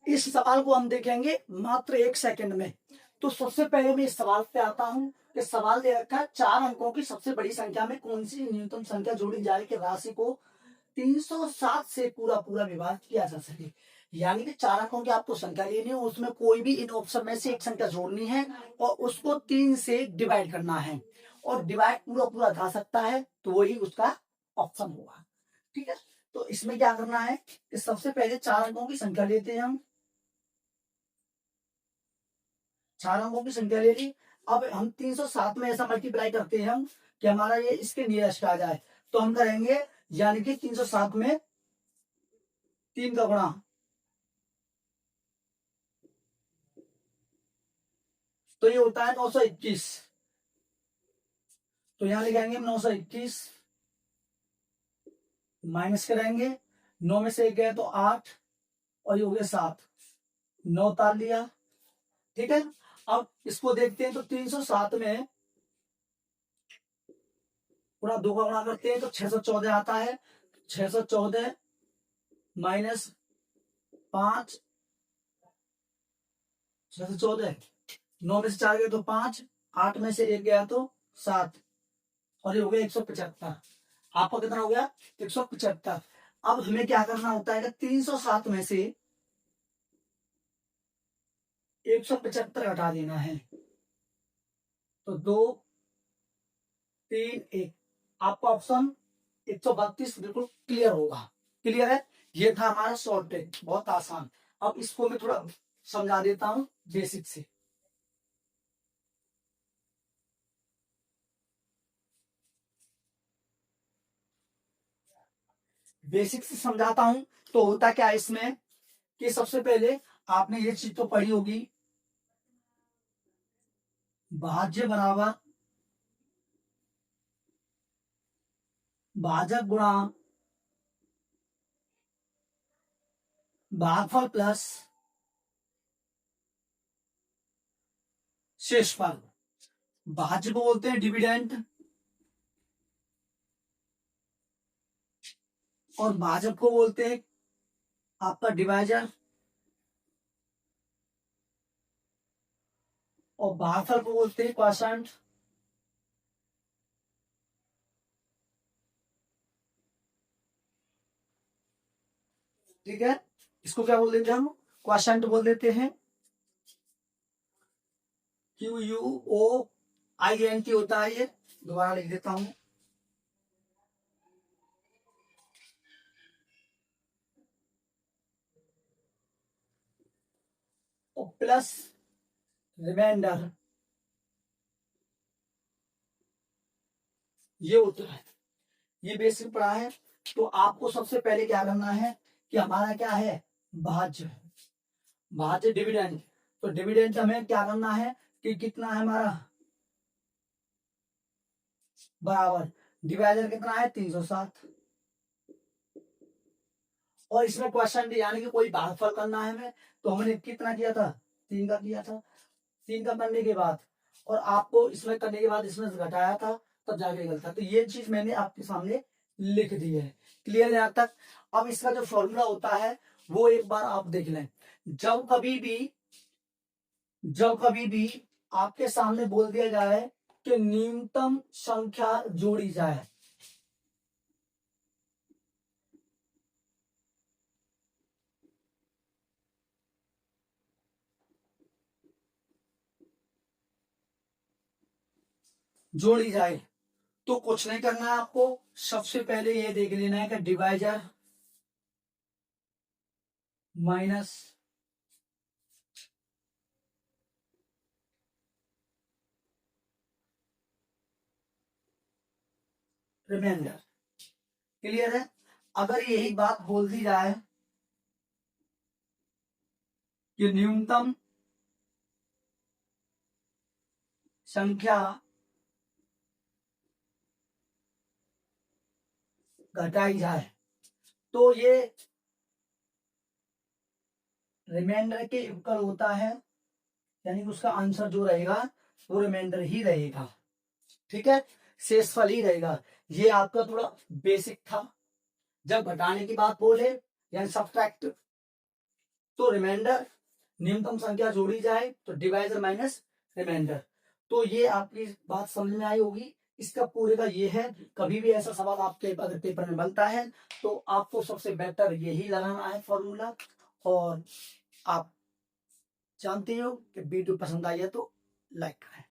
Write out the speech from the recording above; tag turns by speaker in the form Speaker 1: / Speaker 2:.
Speaker 1: इस सवाल को हम देखेंगे मात्र 1 सेकंड में। तो सबसे पहले मैं इस सवाल पे आता हूँ कि सवाल दे रखा है 4 अंकों की सबसे बड़ी संख्या में कौन सी न्यूनतम संख्या जोड़ी जाए कि राशि को 307 से पूरा पूरा विभाजित किया जा सके। यानी कि 4 अंकों की आपको संख्या लेनी है, उसमें कोई भी इन ऑप्शन में से एक संख्या जोड़नी है और उसको 3 से डिवाइड करना है, और डिवाइड पूरा पूरा जा सकता है तो वही उसका ऑप्शन होगा। ठीक है, तो इसमें क्या करना है कि सबसे पहले 4 अंकों की संख्या लेते हैं हम। 4 अंकों की संख्या ले ली। अब हम 307 में ऐसा मल्टीप्लाई करते हैं हम कि हमारा ये इसके नियरेस्ट आ जाए। तो हम करेंगे, यानी कि 307 में 3 का गुणा, तो ये होता है 921। तो यहां लिखेंगे 921, माइनस करेंगे, 9 में से 1 गया तो 8, और ये हो गया 7, 9 तार लिया। ठीक है, अब इसको देखते हैं तो 307 में पूरा 2 का गुणा करते हैं तो 614 आता है। 614 माइनस 5, 614, 9 में से 4 गए तो 5, 8 में से 1 गया तो 7, और ये हो गया 175। आपका कितना हो गया? 175। अब हमें क्या करना होता है कि 307 में से 175 हटा देना है। तो 2, 3, 1, आपका ऑप्शन 132 बिल्कुल क्लियर होगा। क्लियर है? ये था हमारा शॉर्ट ट्रिक, बहुत आसान। अब इसको मैं थोड़ा समझा देता हूं बेसिक से। बेसिक से समझाता हूं। तो होता क्या है इसमें कि सबसे पहले आपने ये चीज तो पढ़ी होगी, भाज्य बराबर भाजक गुणा भागफल प्लस शेषफल। भाज्य को बोलते हैं डिविडेंड, और भाजक को बोलते हैं आपका डिवाइजर, और भागफल को बोलते हैं क्वोशंट। ठीक है, इसको क्या बोल देते हैं हम? क्वोशंट बोल देते हैं। QUOINT होता है ये। दोबारा लिख देता हूं, और प्लस रिमाइंडर, ये होता है। ये बेसिक पढ़ा है। तो आपको सबसे पहले क्या करना है कि हमारा क्या है? भाज्य, भाज्य डिविडेंड। तो डिविडेंड हमें क्या करना है कि कितना है हमारा? बराबर डिवाइजर कितना है? 307। और इसमें क्वेश्चन यानी कि कोई भागफल करना है हमें, तो हमने कितना किया था? 3 का किया था। 3 का करने के बाद, और आपको इसमें करने के बाद इसमें घटाया था, तब जाके निकलता। तो ये चीज मैंने आपके सामने लिख दी है। क्लियर है यहाँ तक? अब इसका जो फॉर्मूला होता है वो एक बार आप देख लें। जब कभी भी आपके सामने बोल दिया जाए कि न्यूनतम संख्या जोड़ी जाए, जोड़ी जाए, तो कुछ नहीं करना है आपको। सबसे पहले ये देख लेना है कि डिवाइजर माइनस रिमाइंडर। क्लियर है? अगर यही बात बोल दी जाए कि न्यूनतम संख्या घटाई जाए, तो ये रिमाइंडर के इक्वल होता है, यानी कि उसका आंसर जो रहेगा वो रिमाइंडर ही रहेगा। ठीक है, शेषफल ही रहेगा। ये आपका थोड़ा बेसिक था। जब घटाने की बात बोले यानी सब्ट्रैक्ट, तो रिमाइंडर न्यूनतम संख्या जोड़ी जाए तो डिवाइजर माइनस रिमाइंडर। तो ये आपकी बात समझ में आई होगी। इसका पूरे का ये है, कभी भी ऐसा सवाल आपके अगर पेपर में बनता है तो आपको सबसे बेटर यही लगाना है फॉर्मूला। और आप जानते हो कि वीडियो पसंद आई है तो लाइक करें।